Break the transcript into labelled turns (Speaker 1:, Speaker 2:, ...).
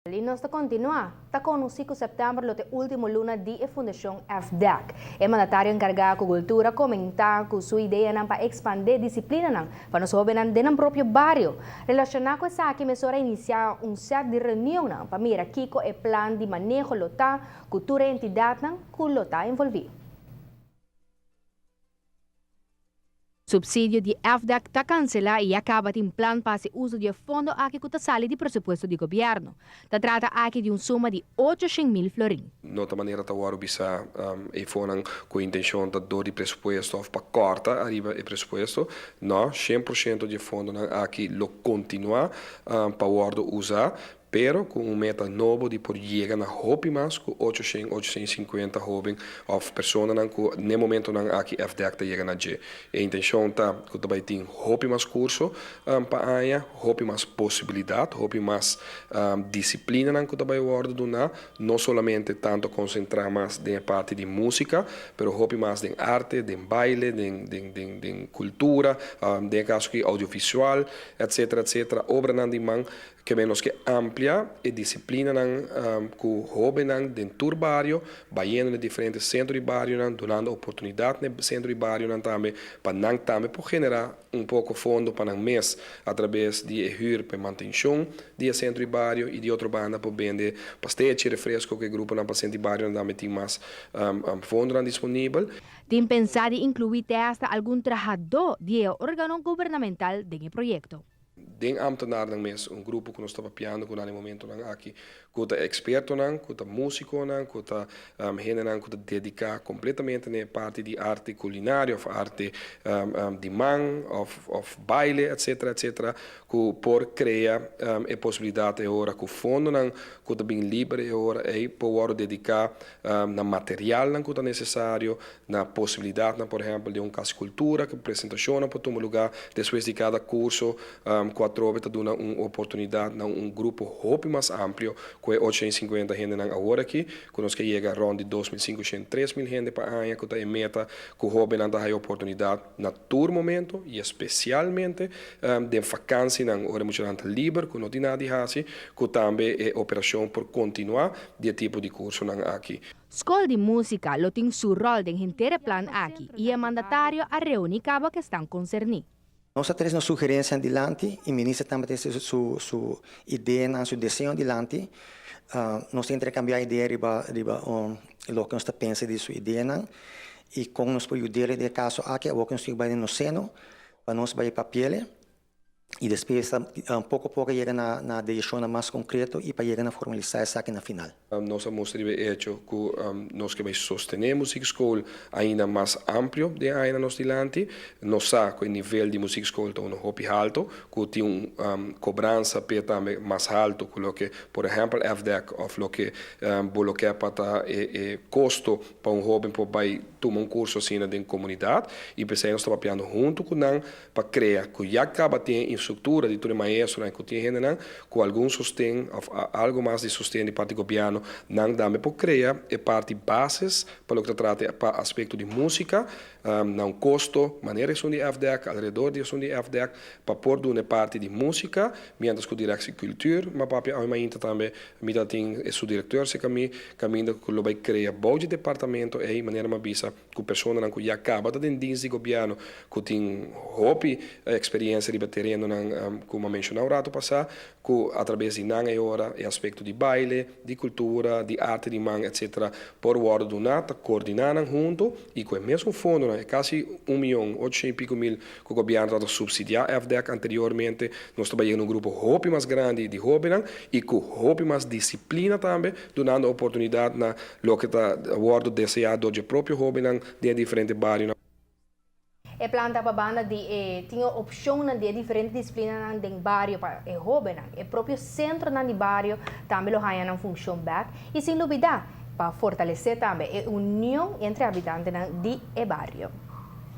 Speaker 1: E nós continua. Está com o 5 de setembro, o último luna de Fundação FDAC. O mandatário encarregado com cultura comentar com sua ideia para expandir a disciplina para os jovens do próprio bairro. Relacionado com essa, que mesura iniciar set de reunião para mirar Kiko e plano de manejo local, cultura e entidade que local envolvido. Subsídio de FDAC está cancelado e acaba de plan para o uso de fundo aqui que sale de presupuesto do governo. Se trata aqui de uma suma de 800.000 florins.
Speaker 2: De outra maneira, está agora bisa e foram com a intenção de dar de presupuesto ou para cortar arriba o presupuesto. Não, 100% de fundo aqui lo continua para usar. Pero com meta novo de por chegar na roupa mais com 850 jovens ou pessoas que no momento não aqui FDAC está chegando a G. A intenção tá que também tem roupa mais curso para aia, roupa mais possibilidade, roupa mais disciplina que também guarda do não somente tanto concentrar mais na parte de música, pero roupa mais de arte, de baile, de cultura, de caso que audiovisual, etc. Obra não de man que menos que amplia e disciplina com jovens dentro do bairro, vai indo em diferentes centros de bairro, dando oportunidade no centro de bairro também, para também por generar pouco fundo para mês através de hyr para manutenção de centro de bairro e de outra banda para vender pastéis e refresco que o grupo na paciente de bairro também tem mais fundo disponível.
Speaker 1: Tem pensado em incluir até algum trabalhador de órgão governamental no projeto.
Speaker 2: Den ambtenaar mesmo grupo que nós estamos piando com no momento aqui que é experto que é músico que é gente que dedica completamente na parte de arte culinária ou arte de man ou baile etc que por criar a possibilidade agora que o fundo que é bem livre agora é para dedicar na material que é necessário na possibilidade por exemplo de casa cultura que apresentação para tomar lugar depois de cada curso quatro está dando uma oportunidade a grupo roupa mais amplo, que é 850 gente agora aqui, que nós que chega a ronda de 2.500, 3.000 gente para ano, que está em meta, que o jovem não tem oportunidade na todo momento, e especialmente de vacância na hora muito livre, que não tem nada de fazer, que também é operação por continuar de tipo de curso aqui.
Speaker 1: Escola de música lo tem seu rol de inteiro plan aqui, e é mandatário a reunir cabo que estão concernidos.
Speaker 3: Nós temos uma sugerência adiante e o ministro também tem sua ideia, seu desenho adiante. Nós intercambiar ideia riba o que nós pensa de sua ideia e como nós podemos ajudar de caso aqui, o que nós vai no seno, para nós vai papel e depois pouco a pouco chega na decisão mais concreta e para chegar a formalizar isso aqui na final.
Speaker 2: Nós mostramos hecho que nós que vai sostener a música escola ainda mais amplo de ainda nós dilante. Nós sabemos que o nível de música escola está um pouco alto, que tem uma cobrança também mais alto que o que, por exemplo, FDAC ou o que bloqueia para custo para jovem para tomar curso assim na comunidade e pensei nós estamos trabalhando junto com ele para criar que já acaba ter estrutura de todo maestro que tem gente com algum sustento algo mais de sustento de parte do governo não dá para criar é parte bases para o que trata para aspecto de música não custo maneira de FDAC alrededor de FDAC para pôr uma parte de música mientras que o direção de cultura mas papi ainda também me tem o diretor se caminho que lo vai criar bom de departamento e maneira mais bisa que pessoa que já acaba de dienst de governo que tem hobby experiência de terreno como mencionou o rato passado que através de nanga hora é aspecto de baile de cultura de arte de man etc por ordem do nata coordenando junto e com o mesmo fundo é quase 1.800.000 que o governo está subsidiar FDAC anteriormente nós trabalhamos num grupo hobby mais grande de jovens e com hobby mais disciplina também dando oportunidade na lo que está ordem desejado do próprio jovem de diferentes bairros.
Speaker 1: E planta para banda tinha opção de diferentes disciplinas no bairro para o jovem, o próprio centro do bairro também lo haya na função back e sem dúvida para fortalecer também a união entre habitantes do bairro.